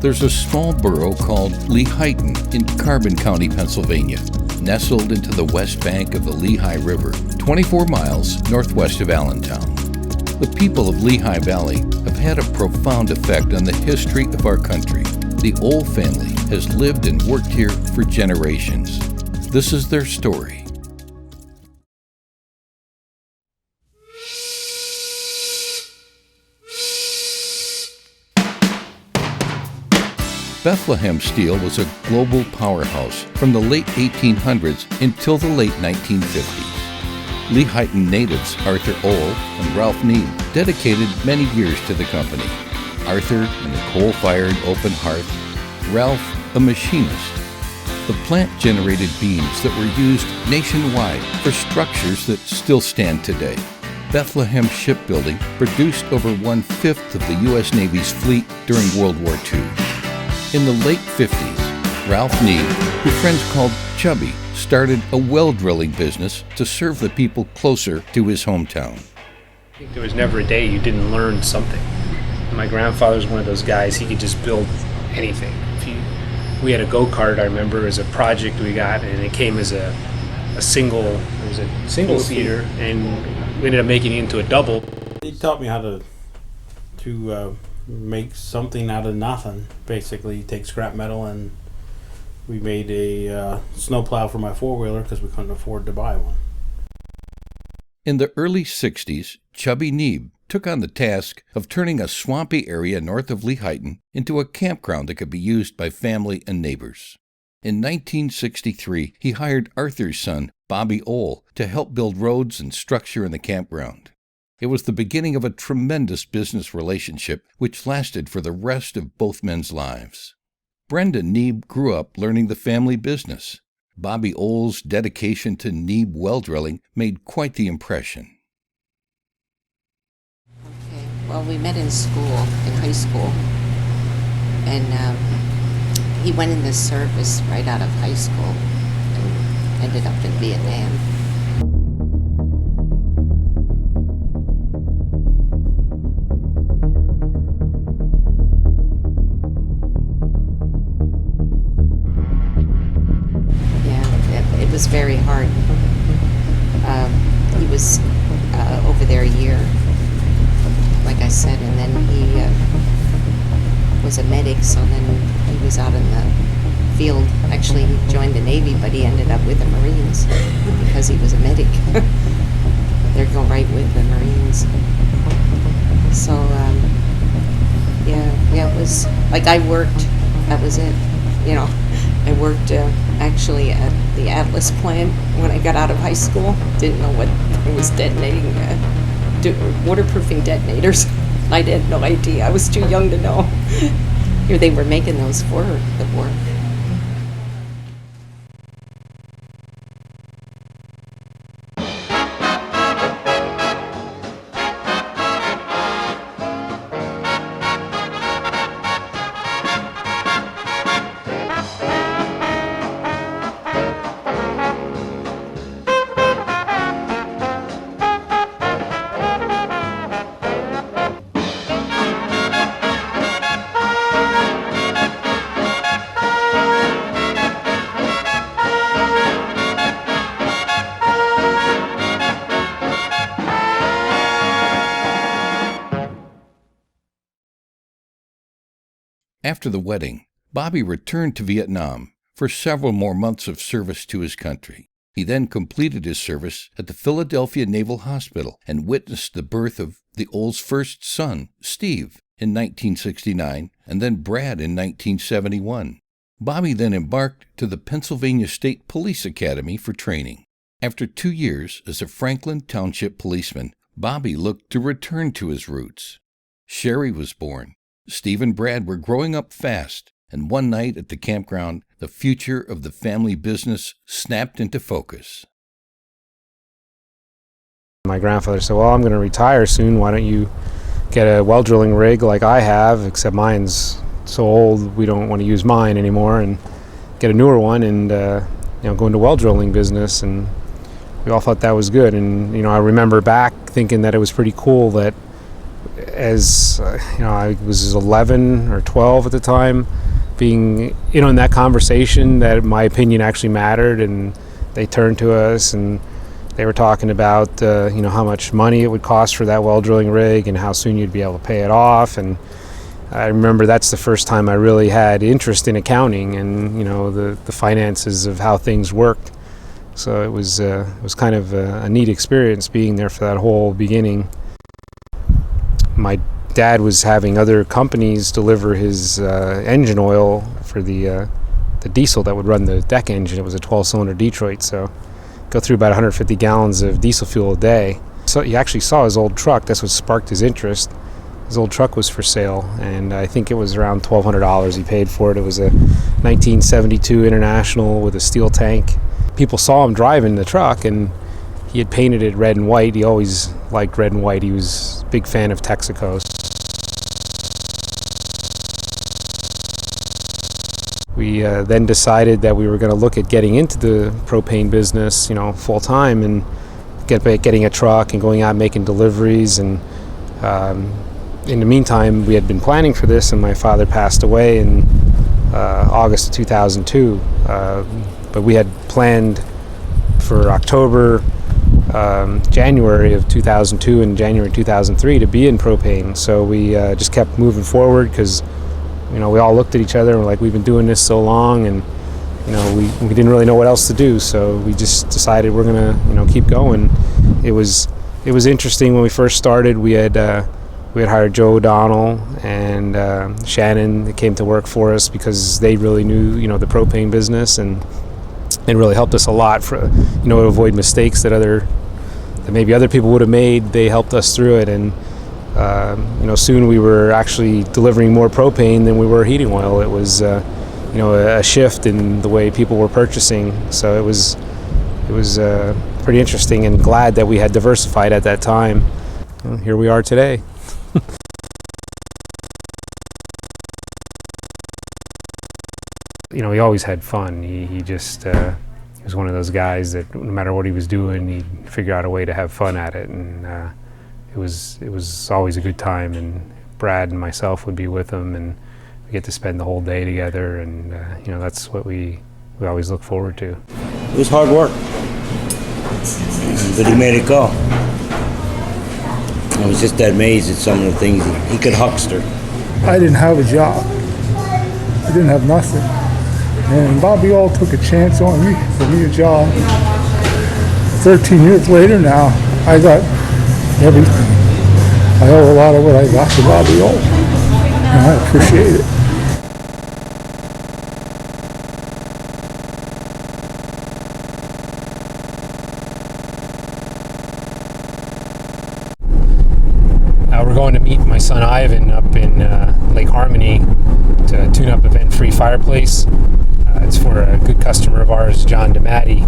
there's a small borough called Lehighton in Carbon County, Pennsylvania, nestled into the west bank of the Lehigh River, 24 miles northwest of Allentown. The people of Lehigh Valley have had a profound effect on the history of our country. The Ohl family has lived and worked here for generations. This is their story. Bethlehem Steel was a global powerhouse from the late 1800s until the late 1950s. Lehighton natives Arthur Ohl and Ralph Neeb dedicated many years to the company. Arthur in the coal-fired open hearth, Ralph a machinist. The plant generated beams that were used nationwide for structures that still stand today. Bethlehem Shipbuilding produced over 1/5 of the U.S. Navy's fleet during World War II. In the late 50s, Ralph Neeb, who friends called Chubby, started a well drilling business to serve the people closer to his hometown. There was never a day you didn't learn something. My grandfather was one of those guys, he could just build anything. We had a go-kart, I remember, as a project we got, and it came as a single seater, and we ended up making it into a double. He taught me how to make something out of nothing. Basically, take scrap metal, and we made a snowplow for my four-wheeler because we couldn't afford to buy one. In the early 60s, Chubby Neeb took on the task of turning a swampy area north of Lehighton into a campground that could be used by family and neighbors. In 1963, he hired Arthur's son, Bobby Ohl, to help build roads and structure in the campground. It was the beginning of a tremendous business relationship which lasted for the rest of both men's lives. Brenda Neeb grew up learning the family business. Bobby Ohl's dedication to Neeb well drilling made quite the impression. Okay, well, we met in school, in high school, and he went in the service right out of high school and ended up in Vietnam. It was very hard. He was over there a year, like I said, and then he was a medic, so then he was out in the field. Actually, he joined the Navy, but he ended up with the Marines because he was a medic. They'd go right with the Marines. So, it was, like, I worked, that was it, you know. I worked actually at the Atlas plant when I got out of high school. Didn't know what it was detonating, waterproofing detonators. I had no idea. I was too young to know. Here they were making those for the war. After the wedding, Bobby returned to Vietnam for several more months of service to his country. He then completed his service at the Philadelphia Naval Hospital and witnessed the birth of the Ohl's first son, Steve, in 1969, and then Brad in 1971. Bobby then embarked to the Pennsylvania State Police Academy for training. After 2 years as a Franklin Township policeman, Bobby looked to return to his roots. Sherry was born. Steve and Brad were growing up fast, and one night at the campground, the future of the family business snapped into focus. My grandfather said, well, I'm going to retire soon. Why don't you get a well drilling rig like I have, except mine's so old we don't want to use mine anymore, and get a newer one and go into well drilling business. And we all thought that was good. And I remember back thinking that it was pretty cool that as I was 11 or 12 at the time, being in that conversation, that my opinion actually mattered, and they turned to us and they were talking about how much money it would cost for that well drilling rig and how soon you'd be able to pay it off. And I remember that's the first time I really had interest in accounting and the finances of how things worked. So it was kind of a neat experience being there for that whole beginning. My dad was having other companies deliver his engine oil for the diesel that would run the deck engine. It was a 12-cylinder Detroit, so go through about 150 gallons of diesel fuel a day. So he actually saw his old truck. That's what sparked his interest. His old truck was for sale, and I think it was around $1,200 he paid for it. It was a 1972 International with a steel tank. People saw him driving the truck, and he had painted it red and white. He always liked red and white. He was a big fan of Texacos. We then decided that we were going to look at getting into the propane business, full time, and getting a truck and going out and making deliveries. And in the meantime, we had been planning for this, and my father passed away in August of 2002. But we had planned for October, January of 2002 and January 2003 to be in propane. So we just kept moving forward because we all looked at each other and were like, we've been doing this so long, and we didn't really know what else to do. So we just decided we're gonna keep going. It was interesting when we first started. We had hired Joe O'Donnell and Shannon that came to work for us because they really knew the propane business and really helped us a lot for to avoid mistakes that maybe other people would have made. They helped us through it, and soon we were actually delivering more propane than we were heating oil. It was a shift in the way people were purchasing. So it was pretty interesting, and glad that we had diversified at that time. Well, here we are today. He always had fun. He just he was one of those guys that no matter what he was doing, he'd figure out a way to have fun at it, and it was always a good time. And Brad and myself would be with him, and we get to spend the whole day together, and that's what we always look forward to. It was hard work, but he made it go. I was just amazed at some of the things he could huckster. I didn't have a job. I didn't have nothing. And Bobby All took a chance on me, for me a job. 13 years later now, I got everything. I owe a lot of what I got to Bobby All, and I appreciate it. We're going to meet my son Ivan up in Lake Harmony to tune up a vent-free fireplace. It's for a good customer of ours, John DeMatti.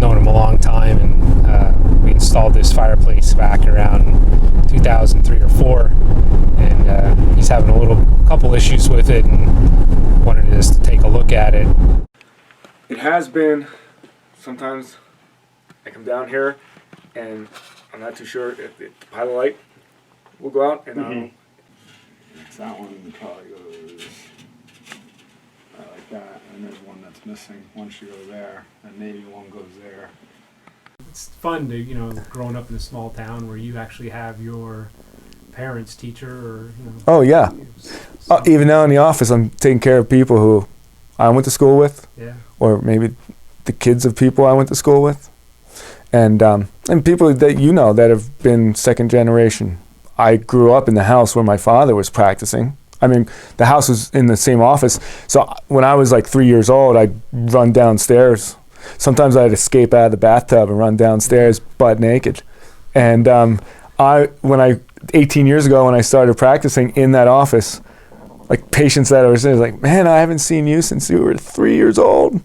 Known him a long time, and we installed this fireplace back around 2003 or 4, and he's having a couple issues with it, and wanted us to take a look at it. It has been, sometimes I come down here and I'm not too sure if the pilot light will go out, and That one probably goes like that, and there's one that's missing. One should go there, and maybe one goes there. It's fun to, growing up in a small town where you actually have your parents, teacher, or, oh yeah. Even now in the office, I'm taking care of people who I went to school with, or maybe the kids of people I went to school with, and people that that have been second generation. I grew up in the house where my father was practicing. I mean, the house was in the same office. So when I was like 3 years old, I'd run downstairs. Sometimes I'd escape out of the bathtub and run downstairs butt naked. And 18 years ago when I started practicing in that office, like patients that I was like, man, I haven't seen you since you were 3 years old.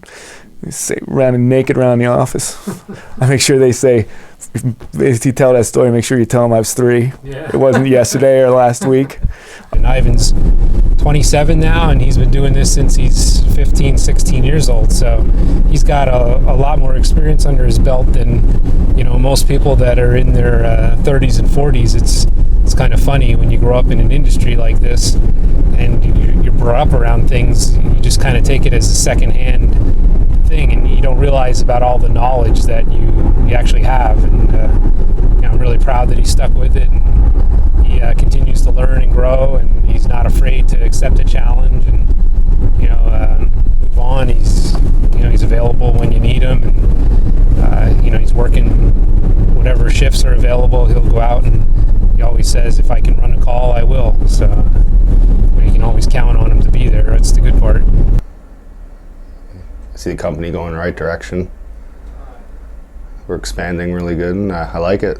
They say running naked around the office. I make sure they say, if you tell that story, make sure you tell them I was 3. Yeah. It wasn't yesterday or last week. And Ivan's 27 now, and he's been doing this since he's 15, 16 years old. So he's got a lot more experience under his belt than most people that are in their 30s and 40s. It's kind of funny when you grow up in an industry like this and you're brought up around things. You just kind of take it as a secondhand thing, and you don't realize about all the knowledge that you actually have. And I'm really proud that he stuck with it, and he continues to learn and grow, and he's not afraid to accept a challenge and move on. He's available when you need him, and he's working whatever shifts are available. He'll go out, and he always says, if I can run a call, I will. So you can always count on him to be there. That's the good part. I see the company going in the right direction. We're expanding really good, and I like it.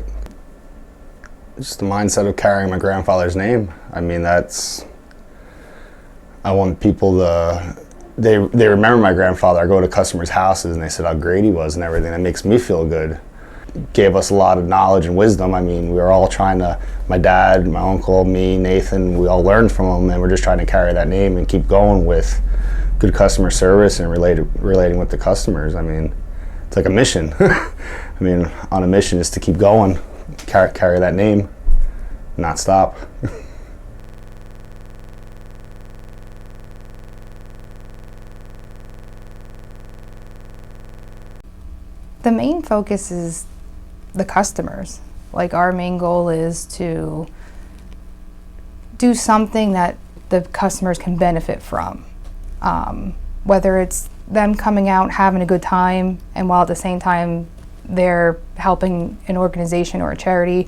Just the mindset of carrying my grandfather's name. I mean, I want people to, they remember my grandfather. I go to customers' houses and they said how great he was and everything. That makes me feel good. Gave us a lot of knowledge and wisdom. I mean, we were all trying to, my dad, my uncle, me, Nathan, we all learned from him, and we're just trying to carry that name and keep going with good customer service and relating with the customers. I mean, it's like a mission. I mean, on a mission is to keep going, carry that name, not stop. The main focus is the customers. Like, our main goal is to do something that the customers can benefit from. Whether it's them coming out, having a good time, and while at the same time they're helping an organization or a charity,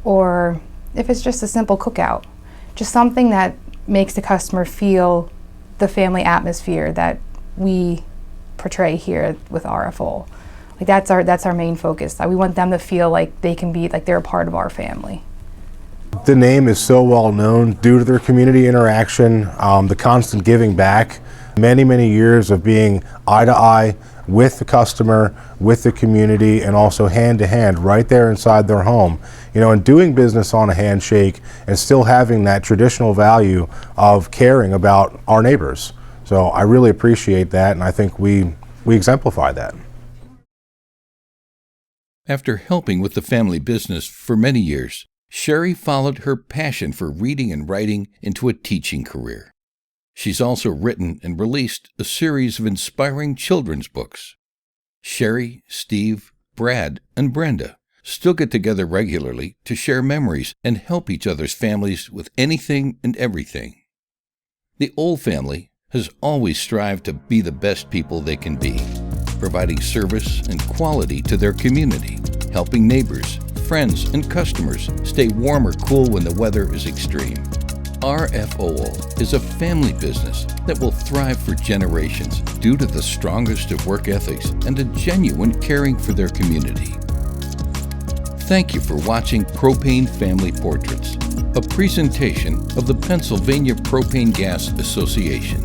or if it's just a simple cookout, just something that makes the customer feel the family atmosphere that we portray here with RFO. Like, that's our main focus. We want them to feel like they can be, like, they're a part of our family. The name is so well known due to their community interaction, the constant giving back, many years of being eye to eye with the customer, with the community, and also hand to hand right there inside their home. And doing business on a handshake and still having that traditional value of caring about our neighbors. So I really appreciate that, and I think we exemplify that. After helping with the family business for many years, Sherry followed her passion for reading and writing into a teaching career. She's also written and released a series of inspiring children's books. Sherry, Steve, Brad, and Brenda still get together regularly to share memories and help each other's families with anything and everything. The Old family has always strived to be the best people they can be, providing service and quality to their community, helping neighbors, friends, and customers stay warm or cool when the weather is extreme. RFO is a family business that will thrive for generations due to the strongest of work ethics and a genuine caring for their community. Thank you for watching Propane Family Portraits, a presentation of the Pennsylvania Propane Gas Association.